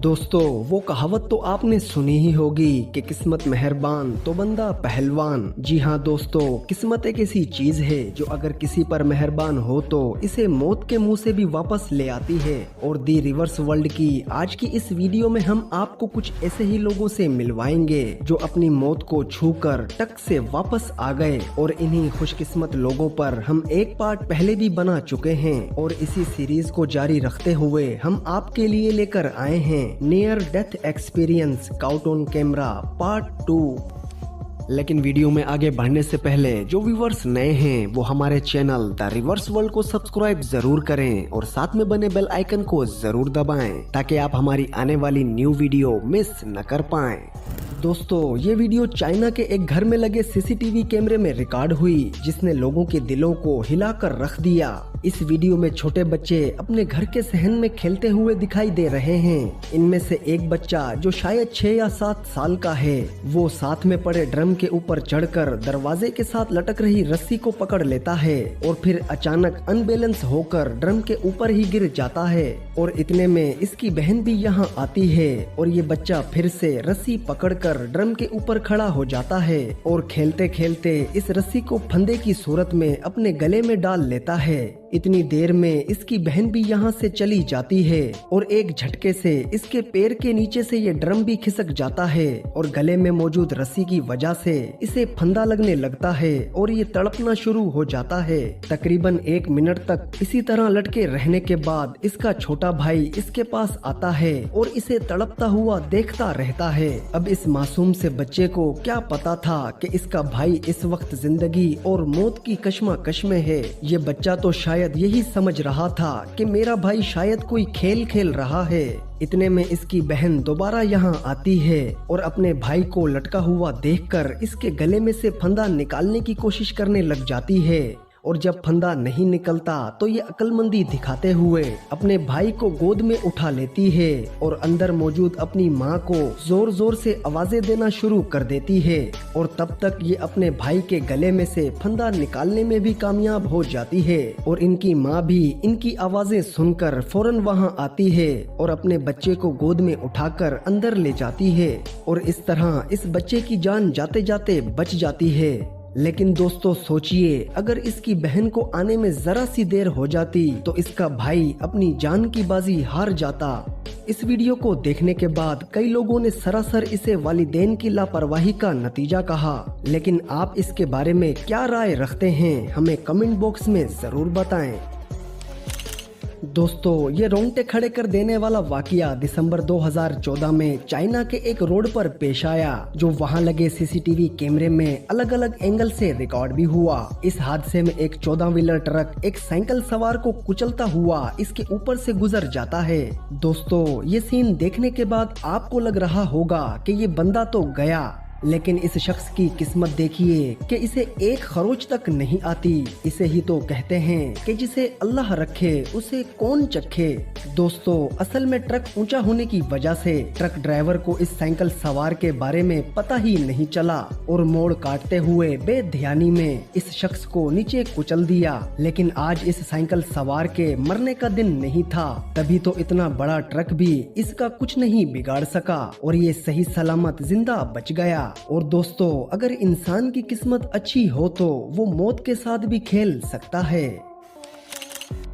दोस्तों, वो कहावत तो आपने सुनी ही होगी कि किस्मत मेहरबान तो बंदा पहलवान। जी हाँ दोस्तों, किस्मत एक ऐसी चीज है जो अगर किसी पर मेहरबान हो तो इसे मौत के मुंह से भी वापस ले आती है। और दी रिवर्स वर्ल्ड की आज की इस वीडियो में हम आपको कुछ ऐसे ही लोगों से मिलवाएंगे जो अपनी मौत को छूकर टक से वापस आ गए। और इन्हीं खुशकिस्मत लोगों पर हम एक पार्ट पहले भी बना चुके हैं और इसी सीरीज को जारी रखते हुए हम आपके लिए लेकर आए हैं near death experience cout on camera part 2। लेकिन वीडियो में आगे बढ़ने से पहले जो व्यूवर्स नए हैं वो हमारे चैनल द रिवर्स वर्ल्ड को सब्सक्राइब जरूर करें और साथ में बने बेल आइकन को जरूर दबाएं ताकि आप हमारी आने वाली न्यू वीडियो मिस न कर पाएं। दोस्तों, ये वीडियो चाइना के एक घर में लगे सीसीटीवी कैमरे में रिकॉर्ड हुई जिसने लोगों के दिलों को हिलाकर रख दिया। इस वीडियो में छोटे बच्चे अपने घर के सहन में खेलते हुए दिखाई दे रहे हैं। इनमें से एक बच्चा जो शायद 6 या 7 साल का है वो साथ में पड़े ड्रम के ऊपर चढ़कर दरवाजे के साथ लटक रही रस्सी को पकड़ लेता है और फिर अचानक अनबैलेंस होकर ड्रम के ऊपर ही गिर जाता है। और इतने में इसकी बहन भी यहाँ आती है और ये बच्चा फिर से रस्सी पकड़कर ड्रम के ऊपर खड़ा हो जाता है और खेलते खेलते इस रस्सी को फंदे की सूरत में अपने गले में डाल लेता है। इतनी देर में इसकी बहन भी यहाँ से चली जाती है और एक झटके से इसके पैर के नीचे से ये ड्रम भी खिसक जाता है और गले में मौजूद रस्सी की वजह से इसे फंदा लगने लगता है और ये तड़पना शुरू हो जाता है। तकरीबन 1 मिनट तक इसी तरह लटके रहने के बाद इसका छोटा भाई इसके पास आता है और इसे तड़पता हुआ देखता रहता है। अब इस मासूम से बच्चे को क्या पता था कि इसका भाई इस वक्त जिंदगी और मौत की कश्मकश में है। ये बच्चा तो शायद यही समझ रहा था कि मेरा भाई शायद कोई खेल खेल रहा है। इतने में इसकी बहन दोबारा यहाँ आती है और अपने भाई को लटका हुआ देखकर इसके गले में से फंदा निकालने की कोशिश करने लग जाती है। और जब फंदा नहीं निकलता तो ये अक्लमंदी दिखाते हुए अपने भाई को गोद में उठा लेती है और अंदर मौजूद अपनी माँ को जोर जोर से आवाजें देना शुरू कर देती है। और तब तक ये अपने भाई के गले में से फंदा निकालने में भी कामयाब हो जाती है और इनकी माँ भी इनकी आवाजें सुनकर फौरन वहाँ आती है और अपने बच्चे को गोद में उठाकर अंदर ले जाती है और इस तरह इस बच्चे की जान जाते जाते बच जाती है। लेकिन दोस्तों सोचिए, अगर इसकी बहन को आने में जरा सी देर हो जाती तो इसका भाई अपनी जान की बाजी हार जाता। इस वीडियो को देखने के बाद कई लोगों ने सरासर इसे वालिदैन की लापरवाही का नतीजा कहा, लेकिन आप इसके बारे में क्या राय रखते हैं हमें कमेंट बॉक्स में जरूर बताएं। दोस्तों, ये रोंगटे खड़े कर देने वाला वाकया दिसंबर 2014 में चाइना के एक रोड पर पेश आया जो वहां लगे सीसीटीवी कैमरे में अलग अलग एंगल से रिकॉर्ड भी हुआ। इस हादसे में एक 14 व्हीलर ट्रक एक साइकिल सवार को कुचलता हुआ इसके ऊपर से गुजर जाता है। दोस्तों, ये सीन देखने के बाद आपको लग रहा होगा कि ये बंदा तो गया, लेकिन इस शख्स की किस्मत देखिए कि इसे एक खरोच तक नहीं आती। इसे ही तो कहते हैं कि जिसे अल्लाह रखे उसे कौन चखे। दोस्तों, असल में ट्रक ऊंचा होने की वजह से ट्रक ड्राइवर को इस साइकिल सवार के बारे में पता ही नहीं चला और मोड़ काटते हुए बेध्यानी में इस शख्स को नीचे कुचल दिया। लेकिन आज इस साइकिल सवार के मरने का दिन नहीं था, तभी तो इतना बड़ा ट्रक भी इसका कुछ नहीं बिगाड़ सका और ये सही सलामत जिंदा बच गया। और दोस्तों, अगर इंसान की किस्मत अच्छी हो तो वो मौत के साथ भी खेल सकता है।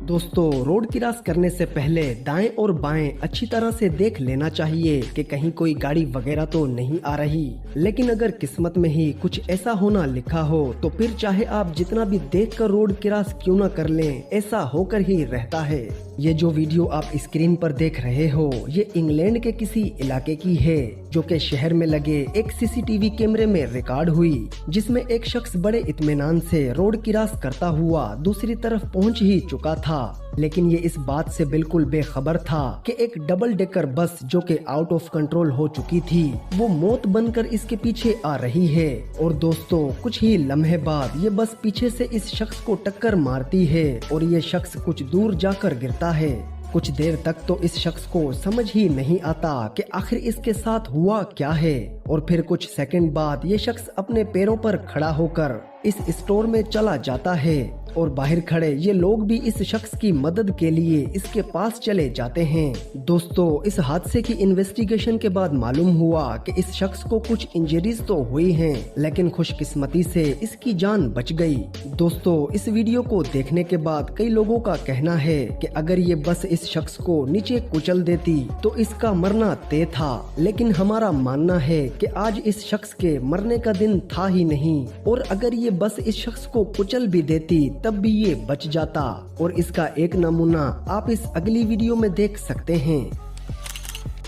दोस्तों, रोड क्रॉस करने से पहले दाएं और बाएं अच्छी तरह से देख लेना चाहिए कि कहीं कोई गाड़ी वगैरह तो नहीं आ रही। लेकिन अगर किस्मत में ही कुछ ऐसा होना लिखा हो तो फिर चाहे आप जितना भी देखकर रोड क्रॉस क्यों ना कर लें, ऐसा होकर ही रहता है। ये जो वीडियो आप स्क्रीन पर देख रहे हो ये इंग्लैंड के किसी इलाके की है जो कि शहर में लगे एक सीसीटीवी कैमरे में रिकॉर्ड हुई, जिसमें एक शख्स बड़े इत्मीनान से रोड क्रॉस करता हुआ दूसरी तरफ पहुंच ही चुका था। लेकिन ये इस बात से बिल्कुल बेखबर था कि एक डबल डेकर बस जो कि आउट ऑफ कंट्रोल हो चुकी थी वो मौत बनकर इसके पीछे आ रही है। और दोस्तों, कुछ ही लम्हे बाद ये बस पीछे से इस शख्स को टक्कर मारती है और ये शख्स कुछ दूर जाकर गिरता है। कुछ देर तक तो इस शख्स को समझ ही नहीं आता कि आखिर इसके साथ हुआ क्या है और फिर कुछ सेकंड बाद ये शख्स अपने पैरों पर खड़ा होकर इस स्टोर में चला जाता है और बाहर खड़े ये लोग भी इस शख्स की मदद के लिए इसके पास चले जाते हैं। दोस्तों, इस हादसे की इन्वेस्टिगेशन के बाद मालूम हुआ कि इस शख्स को कुछ इंजरीज तो हुई हैं, लेकिन खुशकिस्मती से इसकी जान बच गई। दोस्तों, इस वीडियो को देखने के बाद कई लोगों का कहना है कि अगर ये बस इस शख्स को नीचे कुचल देती तो इसका मरना तय था, लेकिन हमारा मानना है कि आज इस शख्स के मरने का दिन था ही नहीं, और अगर ये बस इस शख्स को कुचल भी देती तब भी ये बच जाता। और इसका एक नमूना आप इस अगली वीडियो में देख सकते हैं।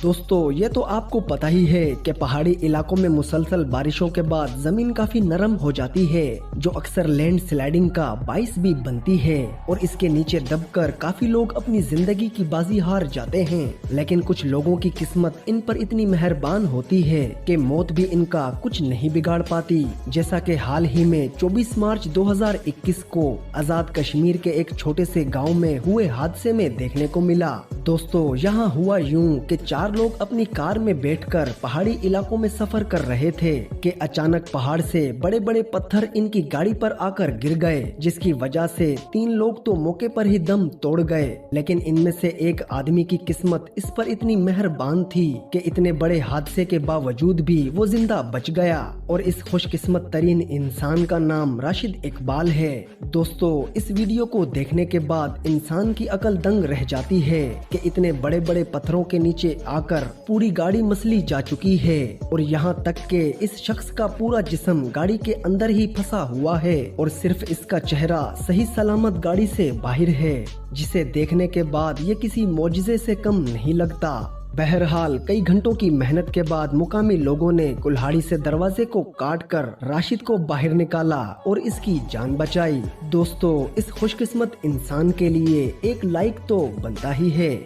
दोस्तों, ये तो आपको पता ही है कि पहाड़ी इलाकों में मुसलसल बारिशों के बाद जमीन काफी नरम हो जाती है, जो अक्सर लैंड स्लाइडिंग का बाइस भी बनती है और इसके नीचे दबकर काफी लोग अपनी जिंदगी की बाजी हार जाते हैं। लेकिन कुछ लोगों की किस्मत इन पर इतनी मेहरबान होती है कि मौत भी इनका कुछ नहीं बिगाड़ पाती, जैसा कि हाल ही में 24 मार्च 2021 को आजाद कश्मीर के एक छोटे से गाँव में हुए हादसे में देखने को मिला। दोस्तों, यहाँ हुआ यूं कि 4 लोग अपनी कार में बैठकर पहाड़ी इलाकों में सफर कर रहे थे कि अचानक पहाड़ से बड़े बड़े पत्थर इनकी गाड़ी पर आकर गिर गए, जिसकी वजह से 3 लोग तो मौके पर ही दम तोड़ गए। लेकिन इनमें से एक आदमी की किस्मत इस पर इतनी मेहरबान थी कि इतने बड़े हादसे के बावजूद भी वो जिंदा बच गया, और इस खुशकिस्मत तरीन इंसान का नाम राशिद इकबाल है। दोस्तों, इस वीडियो को देखने के बाद इंसान की अकल दंग रह जाती है कि इतने बड़े बड़े पत्थरों के नीचे आकर पूरी गाड़ी मसली जा चुकी है, और यहाँ तक कि इस शख्स का पूरा जिस्म गाड़ी के अंदर ही फंसा हुआ है और सिर्फ इसका चेहरा सही सलामत गाड़ी से बाहर है, जिसे देखने के बाद ये किसी मौजज़े से कम नहीं लगता। बहरहाल कई घंटों की मेहनत के बाद मुकामी लोगों ने कुल्हाड़ी से दरवाजे को काटकर राशिद को बाहर निकाला और इसकी जान बचाई। दोस्तों, इस खुशकिस्मत इंसान के लिए एक लाइक तो बनता ही है।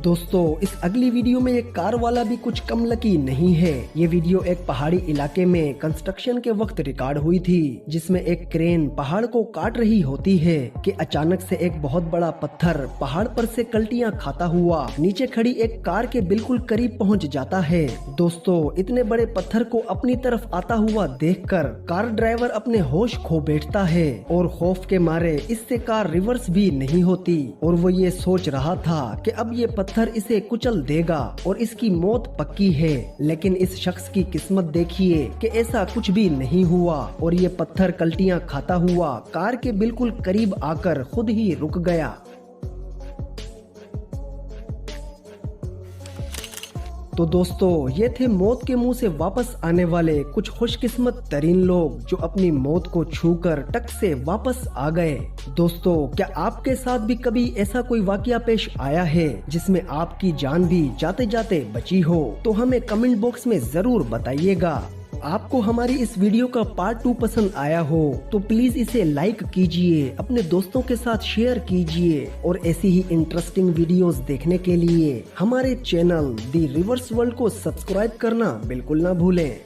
दोस्तों, इस अगली वीडियो में एक कार वाला भी कुछ कम लकी नहीं है। ये वीडियो एक पहाड़ी इलाके में कंस्ट्रक्शन के वक्त रिकॉर्ड हुई थी, जिसमें एक क्रेन पहाड़ को काट रही होती है कि अचानक से एक बहुत बड़ा पत्थर पहाड़ पर से कल्टियां खाता हुआ नीचे खड़ी एक कार के बिल्कुल करीब पहुंच जाता है। दोस्तों, इतने बड़े पत्थर को अपनी तरफ आता हुआ देखकर कार ड्राइवर अपने होश खो बैठता है और खौफ के मारे इससे कार रिवर्स भी नहीं होती, और वो ये सोच रहा था कि अब ये पत्थर इसे कुचल देगा और इसकी मौत पक्की है। लेकिन इस शख्स की किस्मत देखिए कि ऐसा कुछ भी नहीं हुआ और ये पत्थर कल्टियां खाता हुआ कार के बिल्कुल करीब आकर खुद ही रुक गया। तो दोस्तों, ये थे मौत के मुंह से वापस आने वाले कुछ खुशकिस्मत तरीन लोग जो अपनी मौत को छूकर टक से वापस आ गए। दोस्तों, क्या आपके साथ भी कभी ऐसा कोई वाकया पेश आया है जिसमें आपकी जान भी जाते जाते बची हो? तो हमें कमेंट बॉक्स में जरूर बताइएगा। आपको हमारी इस वीडियो का पार्ट 2 पसंद आया हो तो प्लीज इसे लाइक कीजिए, अपने दोस्तों के साथ शेयर कीजिए, और ऐसी ही इंटरेस्टिंग वीडियोस देखने के लिए हमारे चैनल दी रिवर्स वर्ल्ड को सब्सक्राइब करना बिल्कुल ना भूलें।